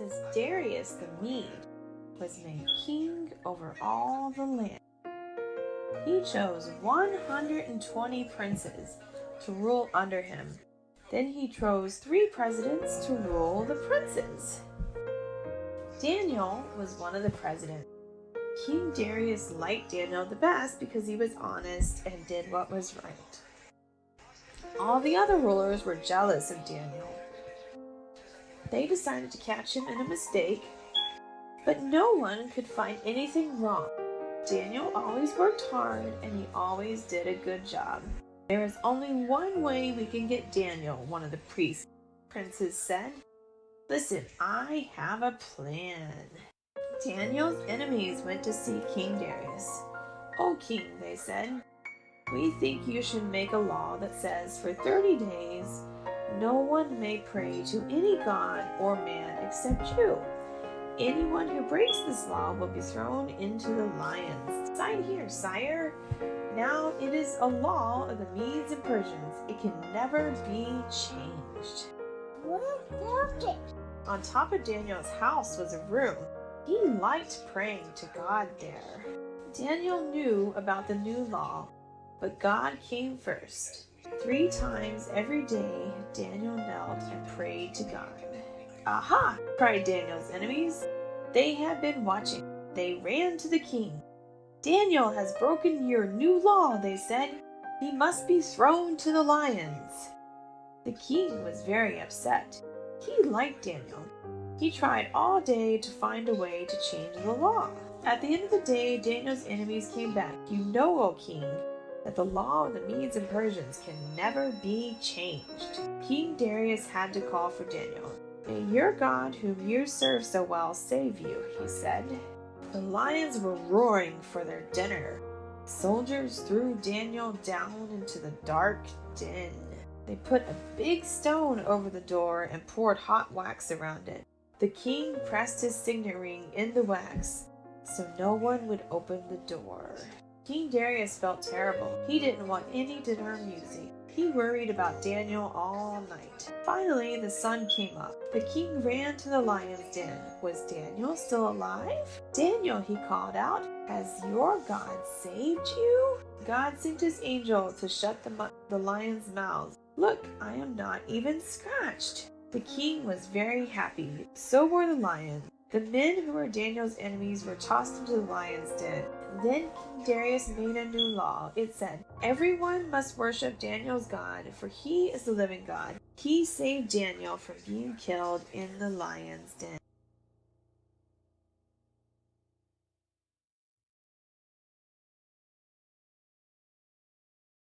says Darius the Mede was made king over all the land. He chose 120 princes to rule under him. Then he chose 3 presidents to rule the princes. Daniel was one of the presidents. King Darius liked Daniel the best because he was honest and did what was right. All the other rulers were jealous of Daniel. They decided to catch him in a mistake, but no one could find anything wrong. Daniel always worked hard and he always did a good job. There is only one way we can get Daniel, one of the princes said. Listen, I have a plan. Daniel's enemies went to see King Darius. "O king," they said, "we think you should make a law that says for 30 days no one may pray to any god or man except you. Anyone who breaks this law will be thrown into the lions. Sign here, sire. Now it is a law of the Medes and Persians. It can never be changed." On top of Daniel's house was a room. He liked praying to God there. Daniel knew about the new law, but God came first. 3 times every day, Daniel knelt and prayed to God. "Aha!" cried Daniel's enemies. They had been watching. They ran to the king. "Daniel has broken your new law," they said. "He must be thrown to the lions." The king was very upset. He liked Daniel. He tried all day to find a way to change the law. At the end of the day, Daniel's enemies came back. "You know, O king, that the law of the Medes and Persians can never be changed." King Darius had to call for Daniel. "May your God, whom you serve so well, save you," he said. The lions were roaring for their dinner. Soldiers threw Daniel down into the dark den. They put a big stone over the door and poured hot wax around it. The king pressed his signet ring in the wax so no one would open the door. King Darius felt terrible. He didn't want any dinner or music. He worried about Daniel all night. Finally, the sun came up. The king ran to the lion's den. Was Daniel still alive? "Daniel," he called out, "has your God saved you?" God sent his angel to shut the lions' mouths. "Look, I am not even scratched." The king was very happy. So were the lions. The men who were Daniel's enemies were tossed into the lion's den. Then King Darius made a new law. It said, "Everyone must worship Daniel's God, for he is the living God. He saved Daniel from being killed in the lion's den."